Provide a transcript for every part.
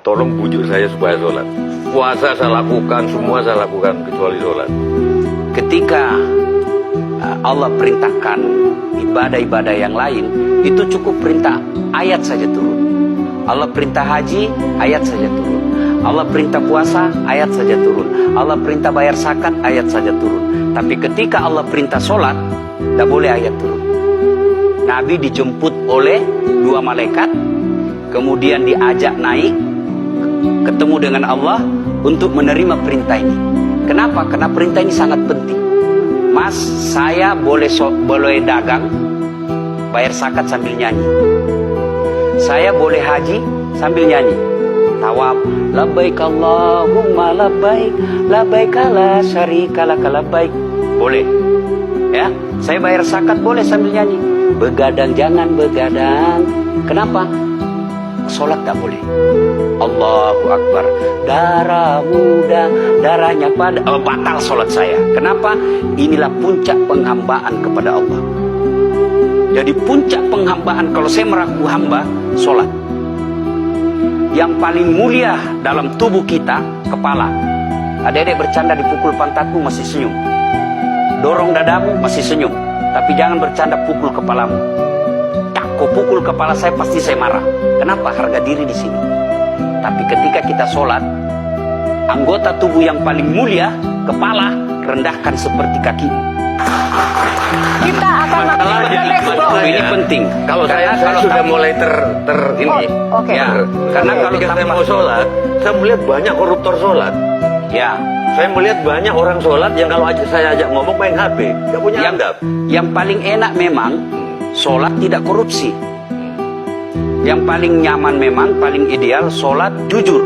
tolong bujuk saya supaya sholat. Puasa saya lakukan, semua saya lakukan kecuali sholat. Ketika Allah perintahkan ibadah-ibadah yang lain, itu cukup perintah ayat saja turun. Allah perintah haji, ayat saja turun. Allah perintah puasa, ayat saja turun. Allah perintah bayar zakat, ayat saja turun. Tapi ketika Allah perintah sholat, tidak boleh ayat turun. Nabi dijemput oleh 2 malaikat, kemudian diajak naik, ketemu dengan Allah untuk menerima perintah ini. Kenapa? Karena perintah ini sangat penting. Mas, saya boleh dagang, bayar zakat sambil nyanyi. Saya boleh haji sambil nyanyi. Tawaf, labbaik Allahumma labbaik, labbaik la syarika lak labbaik. Boleh. Ya, saya bayar zakat boleh sambil nyanyi. Begadang jangan begadang. Kenapa? Sholat tak boleh. Allahu Akbar. Darah muda, darahnya batal sholat saya. Kenapa? Inilah puncak penghambaan kepada Allah. Jadi puncak penghambaan kalau saya meraku hamba, sholat. Yang paling mulia dalam tubuh kita, kepala. Adik-adik bercanda dipukul pantatmu masih senyum. Dorong dadamu masih senyum. Tapi jangan bercanda pukul kepalamu. Kau pukul kepala saya pasti saya marah. Kenapa? Harga diri di sini. Tapi ketika kita sholat, anggota tubuh yang paling mulia, kepala, rendahkan seperti kakimu. Kita akan Ini penting. Kalau saya sudah mulai ini. Oke. Ya, karena kalau saya mau sholat, saya melihat banyak koruptor sholat. Ya, Saya melihat banyak orang sholat yang kalau saya ajak ngomong main HP, nggak punya adab. yang paling enak memang sholat tidak korupsi. Yang paling nyaman memang, paling ideal sholat jujur.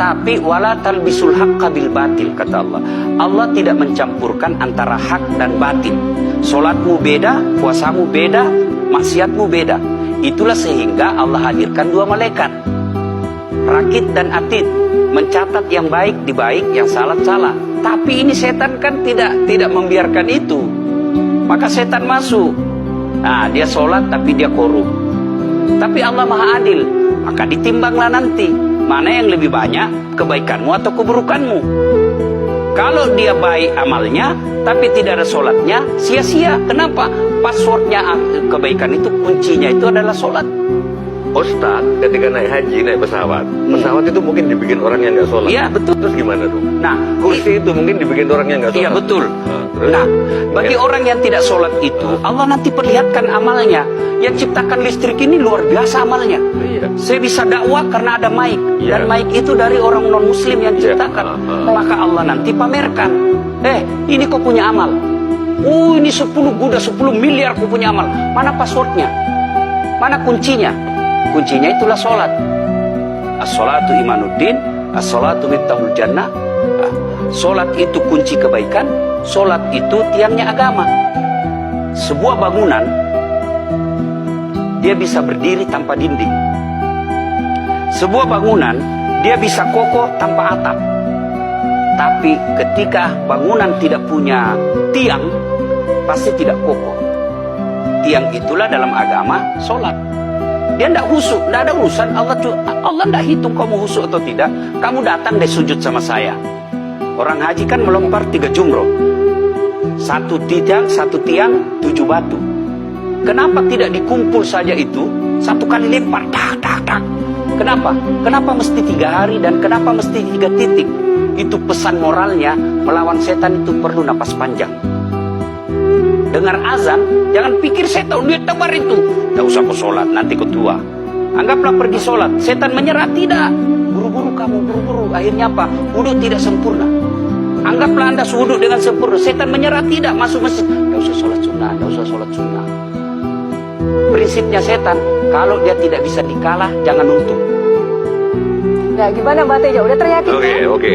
Tapi wala talbisul haqqa bil batil, kata Allah. Allah tidak mencampurkan antara hak dan batil. Sholatmu beda, puasamu beda, maksiatmu beda. Itulah sehingga Allah hadirkan 2 malaikat, Rakit dan Atid, mencatat yang baik di baik, yang salah salah. Tapi ini setan kan tidak membiarkan itu. Maka setan masuk. Nah, dia sholat tapi dia korup. Tapi Allah Maha Adil, maka ditimbanglah nanti mana yang lebih banyak, kebaikanmu atau keburukanmu. Kalau dia baik amalnya tapi tidak ada sholatnya, sia-sia. Kenapa? Passwordnya kebaikan itu, kuncinya itu adalah sholat. Ustaz, ketika naik haji, naik pesawat itu mungkin dibikin orang yang nggak sholat. Iya, betul. Terus gimana tuh? Nah, kursi itu mungkin dibikin orang yang nggak sholat. iya betul. Terus? Nah, bagi orang yang tidak sholat itu, Allah nanti perlihatkan amalnya. Yang ciptakan listrik ini luar biasa amalnya. Iya. Saya bisa dakwah karena ada mic. Iya. Dan mic itu dari orang non-muslim yang Iya. ciptakan. Maka Allah nanti pamerkan. Ini kau punya amal. Ini 10 miliar kau punya amal. Mana passwordnya? Mana kuncinya? Kuncinya itulah sholat. As-sholatu imanuddin, as-sholatu miftahul jannah. Sholat itu kunci kebaikan. Sholat itu tiangnya agama. Sebuah bangunan, dia bisa berdiri tanpa dinding. Sebuah bangunan, dia bisa kokoh tanpa atap. Tapi ketika bangunan tidak punya tiang, pasti tidak kokoh. Tiang itulah dalam agama sholat. Dia tidak husuk, tidak ada urusan. Allah tidak hitung kamu husuk atau tidak. Kamu datang deh sujud sama saya. Orang haji kan melempar 3 jumroh. 1 tiang, 7 batu. Kenapa tidak dikumpul saja itu? 1 kali lempar, tak. Kenapa? Kenapa mesti 3 hari dan kenapa mesti 3 titik? Itu pesan moralnya, melawan setan itu perlu napas panjang. Dengar azan, jangan pikir setan dia tebar itu. Tak usah kau sholat, nanti kau tua. Anggaplah pergi sholat, setan menyerah, tidak. Buru-buru kamu, buru-buru. Akhirnya apa? Wudhu tidak sempurna. Anggaplah anda wudhu dengan sempurna, setan menyerah, tidak. Masuk masjid, tak usah sholat sunnah, tak usah sholat sunnah. Prinsipnya setan, kalau dia tidak bisa dikalah, jangan untung. Nah, gimana Mbak Teja? Udah teryakin? Oke.